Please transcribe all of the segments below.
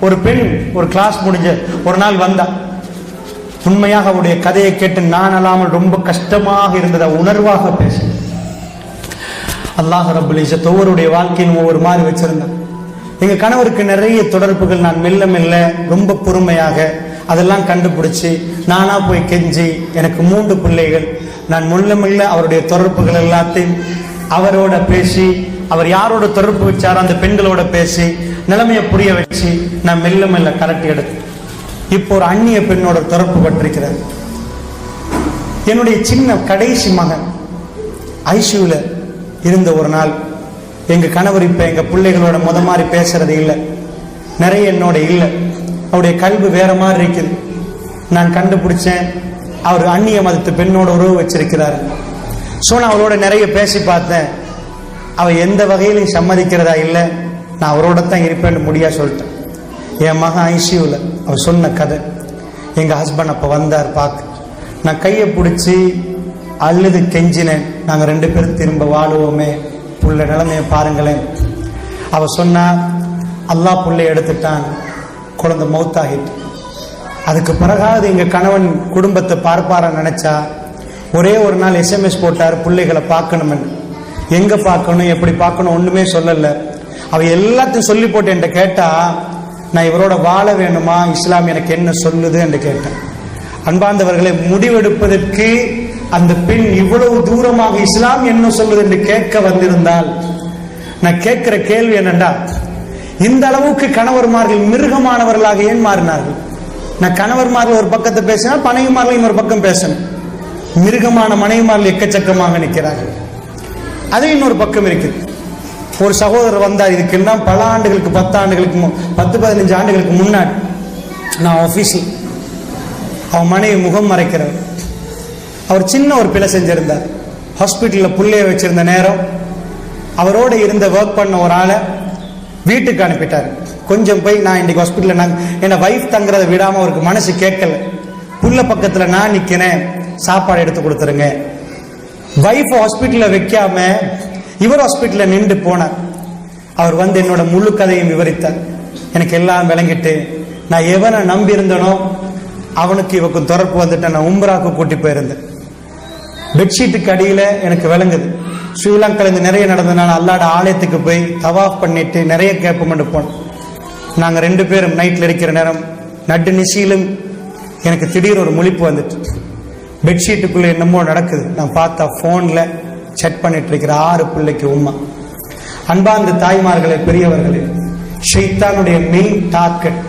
ஒரு பெண் ஒரு கிளாஸ் முடிஞ்ச ஒரு நாள் வந்தா. உண்மையாக அவருடைய கதையை கேட்டு நான் அல்லாமல் ரொம்ப கஷ்டமாக இருந்ததை உணர்வாக பேச. அல்லாஹ் ரப்பல் இஸ்ஸத் ஒவ்வொருடைய வாழ்க்கையும் ஒவ்வொரு மாதிரி வச்சிருந்தான். எங்க கணவருக்கு நிறைய தொடர்புகள், நான் மெல்ல மெல்ல ரொம்ப பொறுமையாக அதெல்லாம் கண்டுபிடிச்சி நானா போய் கெஞ்சி, எனக்கு 3 பிள்ளைகள், நான் மெல்ல மெல்ல அவருடைய தொடர்புகள் எல்லாத்தையும் அவரோட பேசி, அவர் யாரோட தொடர்பு வச்சாரோ அந்த பெண்களோட பேசி நிலைமையை புரிய வச்சு நான் மெல்ல மெல்ல கலட்டி எடுத்து இப்போ ஒரு அந்நிய பெண்ணோட தொடர்பு பட்டிருக்கிறார். என்னுடைய சின்ன கடைசி மகன் ஐசியூல இருந்த ஒரு நாள் எங்க கணவர் இப்ப எங்க பிள்ளைகளோட மாதிரி பேசுறது இல்லை, நிறைய என்னோட இல்லை, அவருடைய கல்வி வேற மாதிரி இருக்குது. நான் கண்டுபிடிச்சேன் அவர் அந்நிய மதத்து பெண்ணோட உறவு வச்சிருக்கிறார். ஸோ நான் அவரோட நிறைய பேசி பார்த்தேன். அவ எந்த வகையிலும் சம்மதிக்கிறதா இல்லை, நான் அவரோட தான் இருப்பேன்னு முடியா சொல்லிட்டேன். என் மகன் ஐசியூல அவர் சொன்ன கதை. எங்க ஹஸ்பண்ட் அப்ப வந்தார் பார்க்க. நான் கையை பிடிச்சி அழுது கெஞ்சினேன், நாங்க 2 பேரும் திரும்ப வாழுவோமே, புள்ள நிலைமையை பாருங்களேன். அவ சொன்னா அல்லாஹ் புள்ளைய எடுத்துட்டான், குழந்தை மௌத்தாகிட்டு. அதுக்கு பிறகாவது எங்க கணவன் குடும்பத்தை பார்ப்பார நினைச்சா ஒரே ஒரு நாள் SMS போட்டார், பிள்ளைகளை பார்க்கணும்னு. எங்க பார்க்கணும் எப்படி பார்க்கணும் ஒண்ணுமே சொல்லல. அவ எல்லாத்தையும் சொல்லி போட்டு என்கிட்ட கேட்டா, நான் இவரோட வாழ வேணுமா, இஸ்லாம் எனக்கு என்ன சொல்லுது என்று கேட்டேன். அன்பார்ந்தவர்களை, முடிவெடுப்பதற்கு அந்த பெண் இவ்வளவு தூரமாக இஸ்லாம் என்ன சொல்லுது என்று கேட்க வந்திருந்தால், நான் கேட்கிற கேள்வி என்னண்டா, இந்த அளவுக்கு கணவர்மார்கள் மிருகமானவர்களாக ஏன் மாறினார்கள்? நான் கணவர்மார்கள் ஒரு பக்கத்தை பேசினா மனைவிமார்கள் இன்னொரு பக்கம் பேசணும். மிருகமான மனைவிமார்கள் எக்கச்சக்கமாக நிற்கிறார்கள். அது இன்னொரு பக்கம் இருக்குது. ஒரு சகோதரர் வந்தார், இதுக்கெல்லாம் பல ஆண்டுகளுக்கு 10 ஆண்டுகளுக்கு 10-15 ஆண்டுகளுக்கு முன்னாடி நான் ஆபீஸில் அவன் மனைவி முகம் மறைக்கிறவர். அவர் சின்ன ஒரு பிழை செஞ்சிருந்தார். ஹாஸ்பிட்டலில் புள்ளைய வச்சிருந்த நேரம் அவரோட இருந்த ஒர்க் பண்ண ஒரு ஆளை வீட்டுக்கு அனுப்பிட்டார். கொஞ்சம் போய் நான் இன்னைக்கு ஹாஸ்பிட்டலில் என்னை வைஃப் தங்குறத விடாமல் அவருக்கு மனசு கேட்கல. புள்ள பக்கத்தில் நான் நிற்கிறேன், சாப்பாடு எடுத்து கொடுத்துருங்க. வைஃப் ஹாஸ்பிட்டலில் வைக்காம இவர் ஹாஸ்பிட்டலில் நின்று போனார். அவர் வந்து என்னோட முழு கதையும் விவரித்தார். எனக்கு எல்லாம் விளங்கிட்டு, நான் எவனை நம்பி இருந்தனோ அவனுக்கு இவக்கும் தொடர்பு வந்துட்டு நான் உம்ராக்கு கூட்டி போயிருந்தேன். பெட்ஷீட்டுக்கு அடியில எனக்கு விளங்குது, ஸ்ரீலங்கால இருந்து நிறைய நடந்ததுனால அல்லாட ஆலயத்துக்கு போய் தவாஃப் பண்ணிட்டு நிறைய கேட்போம்னு போனோம். நாங்கள் 2 பேரும் நைட்ல இருக்கிற நேரம் நடு நிசையிலும் எனக்கு திடீர் ஒரு முழிப்பு வந்துட்டு, பெட்ஷீட்டுக்குள்ள என்னமோ நடக்குது. நான் பார்த்தா போன்ல செட் பண்ணிட்டு இருக்கிற 6 பிள்ளைக்கு உம்மா. அன்பார்ந்த தாய்மார்களே, பெரியவர்களே, ஷைத்தானுடைய மெயின் டார்கெட்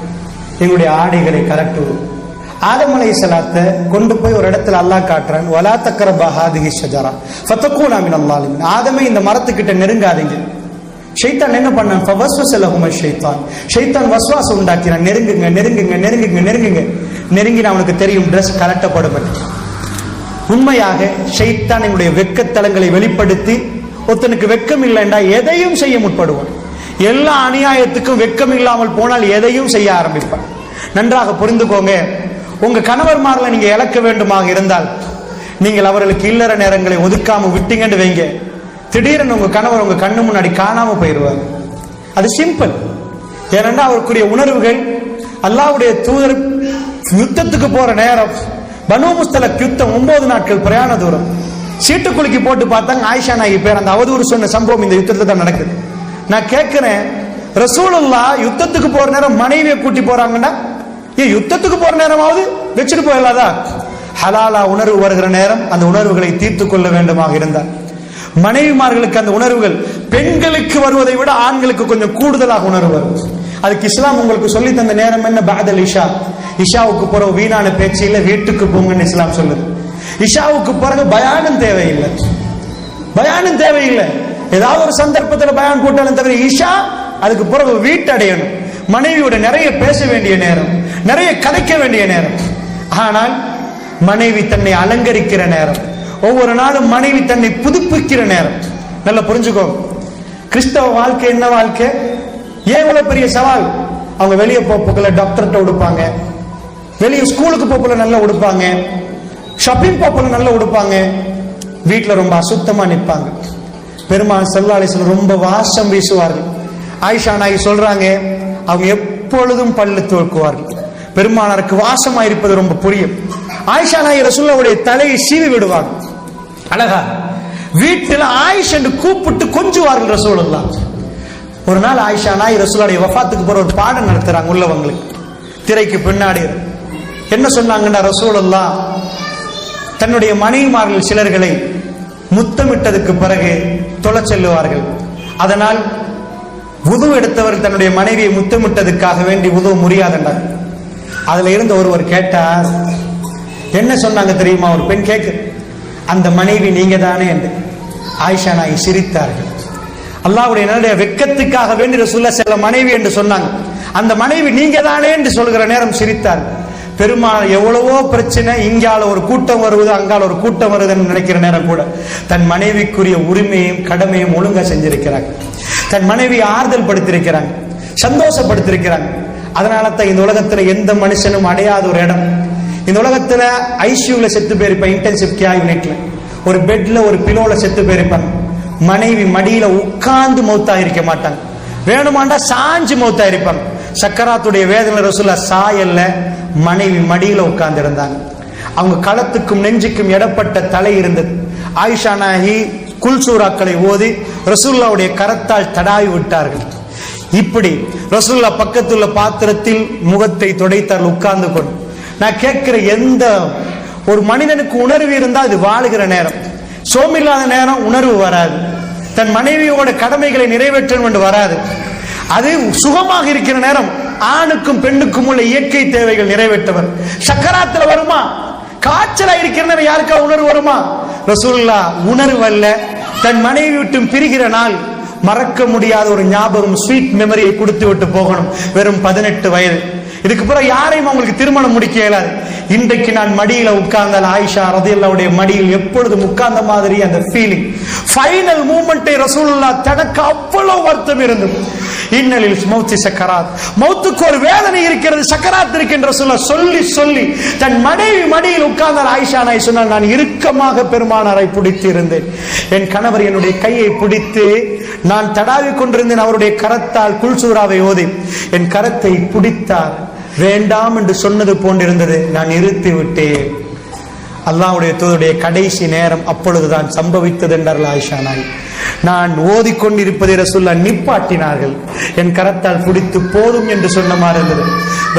எங்களுடைய ஆடைகளை கலட்டுவது. ஆதம் அலைஹிஸ்ஸலாத்தை கொண்டு போய் ஒரு இடத்துல அல்லாஹ் காட்டுறான், வலா தக்ரபா ஹாதிஹி ஷஜரா ஃபதகூனா மினல் ஸாலிமீன். ஆதமே இந்த மரத்துக்கிட்ட நெருங்காதீங்க. ஷைத்தான் என்ன பண்ணான்? ஃபவஸ்வஸ லஹும ஷைத்தான். ஷைத்தான் வஸ்வாசம் உண்டாக்கினான், நெருங்குங்க நெருங்குங்க நெருங்குங்க நெருங்குங்க. நெருங்கின அவனுக்கு தெரியும் ட்ரெஸ் கலட்டப்படும். உண்மையாக ஷைத்தான் எங்களுடைய வெக்கத்தலங்களை வெளிப்படுத்தி, ஒருத்தனுக்கு வெக்கம் இல்லைண்டா எதையும் செய்ய முற்படுவான். எல்லா அநியாயத்துக்கும் வெக்கம் இல்லாமல் போனால் எதையும் செய்ய ஆரம்பிப்பான். நன்றாக புரிந்துக்கோங்க. உங்க கணவர்மார்களை நீங்க இழக்க வேண்டுமாக இருந்தால், நீங்கள் அவர்களுக்கு இல்லற நேரங்களை ஒதுக்காம விட்டீங்கன்னு வைங்க, திடீரென்னு உங்க கணவர் உங்க கண்ணு முன்னாடி காணாம போயிடுவாங்க. அது சிம்பிள். ஏனென்றா அவருக்குரிய உணர்வுகள், அல்லாஹ்வுடைய தூதர் யுத்தத்துக்கு போற நேரம், பனு முஸ்தலக் யுத்தம் 9 நாட்கள் பிரயாண தூரம். சீட்டு குலுக்கி போட்டு பார்த்தாங்க, ஆயிஷா நாயகி பேர் அந்த அவதூறு சொன்ன சம்பவம் இந்த யுத்தத்துல தான் நடக்குது. நான் கேட்கிறேன், ரசூலுல்லாஹ் யுத்தத்துக்கு போற நேரம் மனைவியை கூட்டி போறாங்கன்னா, ஏன் யுத்தத்துக்கு போற நேரமாவது வச்சுட்டு போயிடலாதா? ஹலாலா உணர்வு வருகிற நேரம் அந்த உணர்வுகளை தீர்த்து கொள்ள வேண்டுமாக இருந்தார். மனைவிமார்களுக்கு அந்த உணர்வுகள் பெண்களுக்கு வருவதை விட ஆண்களுக்கு கொஞ்சம் கூடுதலாக உணர்வு வரும். அதுக்கு இஸ்லாம் உங்களுக்கு சொல்லி தந்த நேரம் என்ன? பாதல் இஷா. இஷாவுக்கு பிறகு வீணான பேச்சு இல்லை, வீட்டுக்கு போங்கன்னு இஸ்லாம் சொல்லுது. இஷாவுக்கு பிறகு பயானும் தேவையில்லை, பயானும் தேவையில்லை. ஏதாவது ஒரு சந்தர்ப்பத்தில் பயான் போட்டாலும் தவிர இஷா அதுக்கு பிறகு வீட்டடையணும். மனைவியோட நிறைய பேச வேண்டிய நேரம், நிறைய கலைக்க வேண்டிய நேரம். ஆனால் மனைவி தன்னை அலங்கரிக்கிற நேரம், ஒவ்வொரு நாளும் மனைவி தன்னை புதுப்பிக்கிற நேரம். நல்லா புரிஞ்சுக்கோ. கிறிஸ்தவ வாழ்க்கை என்ன வாழ்க்கை? ஏன் இவ்வளவு பெரிய சவால்? அவங்க வெளியே போக்குள்ள டாக்டர்கிட்ட உடுப்பாங்க, வெளியே ஸ்கூலுக்கு போக்குள்ள நல்லா உடுப்பாங்க, ஷாப்பிங் போக்குள்ள நல்லா உடுப்பாங்க, வீட்டுல ரொம்ப அசுத்தமா நிற்பாங்க. பெருமாள் ஸல்லல்லாஹு அலைஹி வஸல்லம் ரொம்ப வாசம் வீசுவார்கள். ஆயிஷா நாயகி சொல்றாங்க, அவங்க எப்பொழுதும் பல்லு துலக்குவார்கள். பெருமானாருக்கு வாசமா இருப்பது ரொம்ப புரியும். ஆயிஷா நாயகி ரசூலுல்லாஹ்வுடைய தலையை சீவி விடுவாங்க. அழகா வீட்டில் ஆயிஷ் என்று கூப்பிட்டு கொஞ்சுவார்கள் ரசூலுல்லாஹ். ஒரு நாள் ஆயிஷா நாயகி ரசூலுல்லாஹ்வுடைய வஃபாத்துக்கு போற ஒரு பாடம் நடத்துறாங்க உள்ளவங்களுக்கு. திரைக்கு பின்னாடி என்ன சொன்னாங்கன்னா, ரசூலுல்லாஹ் தன்னுடைய மனைவிமார்கள் சிலர்களை முத்தமிட்டதுக்கு பிறகு தொலை செல்லுவார்கள். அதனால் வுது எடுத்தவர் தன்னுடைய மனைவியை முத்தமிட்டதுக்காக வேண்டி வுது முறியாதண்டார். அதுல இருந்து ஒருவர் கேட்டார், என்ன சொன்னாங்க தெரியுமா? ஒரு பெண் கேட்கு, அந்த மனைவி நீங்க தானே என்று. ஆயிஷா நாயகி சிரித்தார்கள். அல்லாஹ்வுடைய நல்ல வெட்கத்துக்காக வேண்டி ரசூலுல்லாஹ் செல்ல மனைவி என்று சொன்னாங்க. அந்த மனைவி நீங்க தானே என்று சொல்கிற நேரம் சிரித்தார்கள். பெருமாள் எவ்வளவோ பிரச்சனை, இங்கால ஒரு கூட்டம் வருவது, அங்கால ஒரு கூட்டம் வருதுன்னு நினைக்கிற நேரம் கூட தன் மனைவிக்குரிய உரிமையும் கடமையும் ஒழுங்கா செஞ்சிருக்கிறாங்க. தன் மனைவியை ஆறுதல் படுத்திருக்கிறாங்க, சந்தோஷப்படுத்திருக்கிறாங்க. அதனால தான் இந்த உலகத்துல எந்த மனுஷனும் அடையாத ஒரு இடம். இந்த உலகத்துல ஐசியூல செத்து போயிருப்பான், இன்டென்சிவ் கேர் யூனிட்ல ஒரு பெட்ல ஒரு பிலோல செத்து போயிருப்பாங்க. மனைவி மடியில உட்கார்ந்து மௌத்தா இருக்க மாட்டாங்க, வேணுமாண்டா சாஞ்சு மௌத்தா இருப்பாங்க. சக்கராத்துடைய வேதனை ரசூலுல்லாஹ் சாயல்ல, மனைவி மடியில உட்கார்ந்து இருந்தாங்க. அவங்க களத்துக்கும் நெஞ்சுக்கும் இடப்பட்ட தலை இருந்தது. ஆயிஷா நாயகி குல்சூராக்களை ஓதி ரசூலுல்லாஹ்வுடைய கரத்தால் தடாவி விட்டார்கள். இப்படி ரசூலுல்லாஹ் பக்கத்துள்ள பாத்திரத்தில் முகத்தை துடைத்தார்கள் உட்கார்ந்து கொண்டு. நான் கேட்கிற, எந்த ஒரு மனிதனுக்கு உணர்வு இருந்தா அது வாழுகிற நேரம், சோமில்லாத நேரம் உணர்வு வராது. தன் மனைவியோட கடமைகளை நிறைவேற்றணும் என்று வராது. அது சுகமாக இருக்கிற நேரம் ஆணுக்கும் பெண்ணுக்கும் உள்ள இயற்கை தேவைகள் நிறைவேற்றவர். சக்கராத்துல வருமா? காய்ச்சலா இருக்கிற நேரம் யாருக்கா உணர்வு வருமா? ரசூலுல்லாஹ் உணர்வு அல்ல, தன் மனைவி விட்டு பிரிகிற நாள் மறக்க முடியாத ஒரு ஞாபகம், ஸ்வீட் மெமரியை கொடுத்து விட்டு போகணும். வெறும் 18 வயது. இதுக்கு பிறகு யாரையும் அவங்களுக்கு திருமணம் முடிக்க இயலாது. இன்றைக்கு நான் மடியில உட்கார்ந்தால் ஆயிஷா ரலியல்லாஹுடைய மடியில் எப்பொழுதும் உட்கார்ந்த மாதிரி அந்த ஃபீலிங், ஃபைனல் மூமெண்டை ரசூலுல்லாஹ் தனக்கு அவ்வளவு வருத்தம் இருந்தது. இன்னலில் மௌத்தி சக்கராத், மௌத்துக்கு ஒரு வேதனை இருக்கிறது, சக்கராத் இருக்கின்ற சொல்லி சொல்லி தன் மனைவி மடியில் உட்கார்ந்தால் ஆயிஷா நாயகி சொன்னால், நான் இறுக்கமாக பெருமானாரை பிடித்து இருந்தேன். என் கணவர் என்னுடைய கையை பிடித்து நான் தடாவி கொண்டிருந்தேன். அவருடைய கரத்தால் குல்சூராவை ஓதி என் கரத்தை பிடித்தார். வேண்டாம் என்று சொன்னது போன்றிருந்தது, நான் நிறுத்தி விட்டேன். அல்லாஹ்வுடைய தூதருடைய கடைசி நேரம் அப்பொழுதுதான் சம்பவித்தது என்றார்கள் ஆயிஷா நாயகி. நான் ஓதிக்கொண்டிருப்பதை ரசூலுல்லாஹ் நிப்பாட்டினார்கள். என் கரத்தால் பிடித்து போதும் என்று சொன்ன மாதிரி இருந்தது.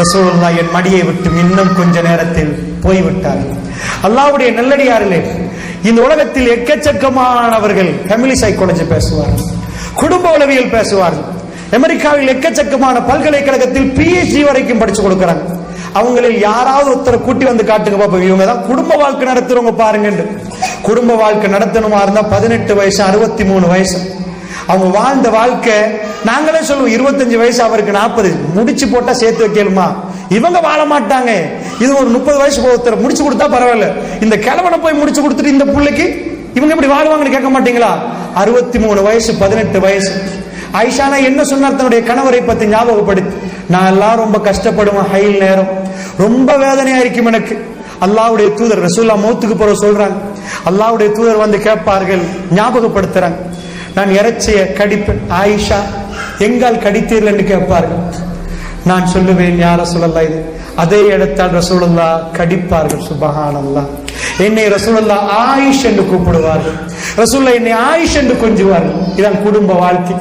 ரசூலுல்லாஹ் என் மடியை விட்டு இன்னும் கொஞ்ச நேரத்தில் போய்விட்டார்கள். அல்லாஹ்வுடைய நல்லடியார்களே, இந்த உலகத்தில் எக்கச்சக்கமானவர்கள் ஃபேமிலி சைக்காலஜி பேசுவார்கள், குடும்ப உளவியல் பேசுவார்கள். அமெரிக்காவில் எக்கச்சக்கமான பல்கலைக்கழகத்தில் PhD வரைக்கும் படிச்சு கொடுக்கிறாங்க. அவங்களில் யாராவது ஒருத்தரை கூட்டி வந்து காட்டுங்க பாப்போம், இவங்க தான் குடும்ப வாழ்க்கை நடத்துறவங்க பாருங்க. குடும்ப வாழ்க்கை நடத்தணுமா இருந்தா 18 வயசு 63 வயசு அவங்க வாழ்ந்த வாழ்க்கை. நாங்களே சொல்லுவோம் 25 வயசு, அவருக்கு 40 முடிச்சு போட்டா சேர்த்து வைக்கலுமா? இவங்க வாழ மாட்டாங்க. இது ஒரு 30 வயசு ஒருத்தர் முடிச்சு கொடுத்தா பரவாயில்ல, இந்த கிழவனை போய் முடிச்சு கொடுத்துட்டு இந்த பிள்ளைக்கு இவங்க எப்படி வாழ்வாங்கன்னு கேட்க மாட்டீங்களா? 63 வயசு 18 வயசு. ஆயிஷா என்ன சொன்னார் தன்னுடைய கணவரை பத்தி ஞாபகப்படுத்தி, நான் எல்லாம் ரொம்ப கஷ்டப்படுவேன், ஹைல் நேரம் ரொம்ப வேதனையா இருக்கும் எனக்கு. அல்லாஹ்வுடைய தூதர் ரசூலுல்லாஹ் மௌத்துக்கு போற சொல்றாங்க. அல்லாஹ்வுடைய தூதர் வந்து கேட்பார்கள், ஞாபகப்படுத்துறாங்க, நான் இறைச்சிய கடிப்பேன், ஆயிஷா எங்கால் கடித்தீர்கள் என்று கேட்பார்கள். நான் சொல்லுவேன், யா ரசூலல்லாஹ் இது. அதே இடத்தால் ரசூலுல்லாஹ் கடிப்பார்கள். சுப்ஹானல்லாஹ். என்னை ரசூலுல்லாஹ் ஆயிஷ் என்று கூப்பிடுவார்கள். ரசூலுல்லாஹ் என்னை ஆயிஷ் என்று கொஞ்சுவார்கள். இதான் குடும்ப வாழ்க்கை.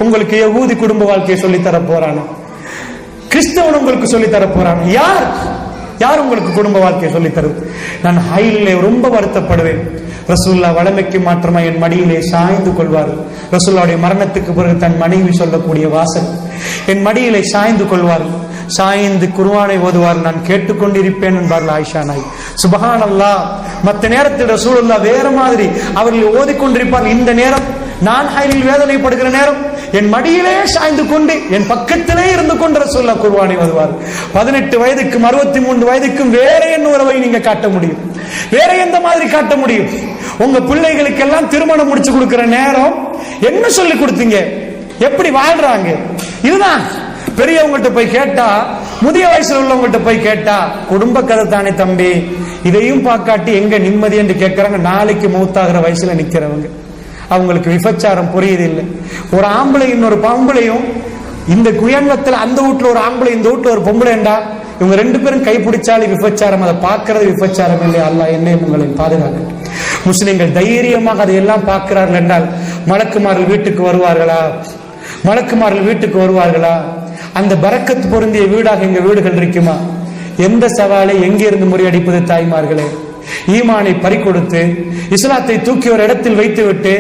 உங்களுக்கு யகூதி குடும்ப வாழ்க்கையை சொல்லி தர போறானோ, கிறிஸ்தவன் உங்களுக்கு சொல்லி தர போறானோ? யார் உங்களுக்கு குடும்ப வாழ்க்கையை சொல்லி தருது? நான் ஹைலே ரொம்ப வருத்தப்படுவேன். ரசூலுல்லாஹ் வளமைக்கு மாற்றமா என் மடியிலே சாய்ந்து கொள்வார்கள். ரசூலுல்லாஹ்வுடைய மரணத்துக்கு பிறகு தன் மனைவி சொல்லக்கூடிய வாசல், என் மடியிலே சாய்ந்து கொள்வார்கள், சாய்ந்து குர்ஆனை ஓதுவார்கள், நான் கேட்டுக்கொண்டிருப்பேன் என்பார்கள் ஆயிஷா நாயகி. சுப்ஹானல்லாஹ். மற்ற நேரத்தில் ரசூலுல்லாஹ் வேற மாதிரி அவர்கள் ஓதிக்கொண்டிருப்பார்கள். இந்த நேரம் நான் ஹைலில் வேதனைப்படுகிற நேரம் என் மடியிலே சாய்ந்து கொண்டு என் பக்கத்திலே இருந்து கொண்டு ரசூலுல்லாஹ் குர்ஆனை ஓதுவார். 18 வயதுக்கும் 63 வயதுக்கும் வேற என்ன உறவை நீங்க காட்ட முடியும்? வேற எந்த மாதிரி காட்ட முடியும்? உங்க பிள்ளைகளுக்கு எல்லாம் திருமணம் முடிச்சு கொடுக்கிற நேரம் என்ன சொல்லி கொடுத்தீங்க? எப்படி வாழ்றாங்க? இதுதான். பெரியவங்கள்ட்ட போய் கேட்டா, முதிய வயசுல உள்ளவங்கள்ட்ட போய் கேட்டா, குடும்ப கதை தானே தம்பி, இதையும் பார்க்காட்டி எங்க நிம்மதி என்று கேட்கறாங்க. நாளைக்கு மௌத்தாகிற வயசுல நிக்கிறவங்க, அவங்களுக்கு விபச்சாரம் புரியுது இல்லை. ஒரு ஆம்பளை இன்னொரு பொம்பளையும் இந்த குயன்வத்தில் அந்த வீட்டுல ஒரு ஆம்பளை, இந்த வீட்டுல ஒரு பொம்பளைண்டா, இவங்க ரெண்டு பேரும் கைப்பிடிச்சாலும் விபச்சாரம். அதை பார்க்கறது விபச்சாரம் இல்லை. அல்லாஹ் என்னையும் உங்களை பாதுகாக்க. முஸ்லிம்கள் தைரியமாக அதையெல்லாம் பார்க்கிறார்கள் என்றால் மலக்குமார்கள் வீட்டுக்கு வருவார்களா? மலக்குமார்கள் வீட்டுக்கு வருவார்களா? அந்த பரக்கத் பொருந்திய வீடாக எங்க வீடுகள் இருக்குமா? எந்த சவாலை எங்கிருந்து முறியடிப்பது தாய்மார்களே? ஈமானை பறிகொடுத்து இஸ்லாத்தை தூக்கி ஒரு இடத்தில் வைத்துவிட்டு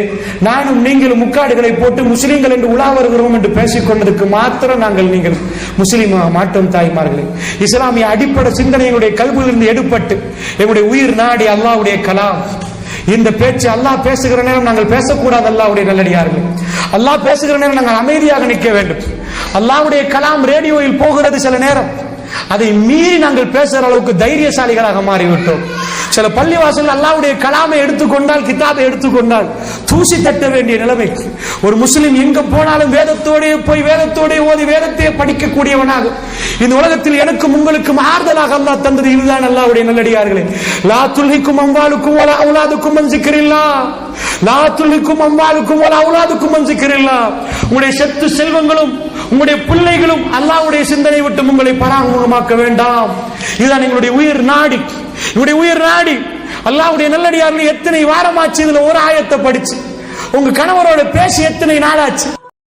நானும் நீங்களும் முக்காடுகளை போட்டு முஸ்லிம்கள் என்று உலா வருகிறோம் என்று பேசிக் கொண்டதுக்கு மாத்திரம் நாங்கள் நீங்கள் முஸ்லிமாக மாட்டோம் தாய்மார்களே. இஸ்லாமிய அடிப்படை சிந்தனையுடைய கல்வியிலிருந்து எடுபட்டு எங்களுடைய உயிர் நாடி அல்லாஹ்வுடைய கலாம், இந்த பேச்சு அல்லாஹ் பேசுகிற நேரம் நாங்கள் பேசக்கூடாது. அல்லாஹ்வுடைய நல்லடியார்கள், அல்லாஹ் பேசுகிற நேரம் நாங்கள் அமைதியாக நிற்க வேண்டும். அல்லாஹ்வுடைய கலாம் ரேடியோவில் போகிறது சில நேரம், அதை மீறி நாங்கள் பேசுகிற அளவுக்கு தைரியசாலிகளாக மாறிவிட்டோம். சில பள்ளிவாசல் அல்லாஹ்வுடைய கலாமை எடுத்துக்கொண்டால், கிதாபை எடுத்துக்கொண்டால் தூசி தட்ட வேண்டிய நிலைமை. ஒரு முஸ்லிம் எங்க போனாலும் வேதத்தோடே போய் வேதத்தோடே ஓதி வேதத்தையே படிக்கக்கூடியவனாக இந்த உலகத்தில் எனக்கும் உங்களுக்கும் ஆறுதலாக அல்லாஹ் தந்தது இதுதான். அல்லாஹ்வுடைய நல்லடியார்களே, லா துல்ஹிக்கும் அம்வாலுக்கும் வலா அவுலாதுக்கும் அன் ஸிக்ரில்லாஹ், லா துல்ஹிக்கும் அம்வாலுக்கும் வலா அவுலாதுக்கும் அன் ஸிக்ரில்லாஹ். உங்களுடைய சொத்து செல்வங்களும் உங்களுடைய பிள்ளைகளும் அல்லாஹ்வுடைய சிந்தனை விட்டு உங்களை பராமுகமாக்க வேண்டாம். இதுதான் எங்களுடைய உயிர் நாடி, இவருடைய உயிர் நாடி. அல்லாஹ்வுடைய நல்லடியார்கள் எத்தனை வாரமாச்சு இதுல ஒரு ஆயத்தை படிச்சு, உங்க கணவரோட பேசி எத்தனை நாளாச்சு?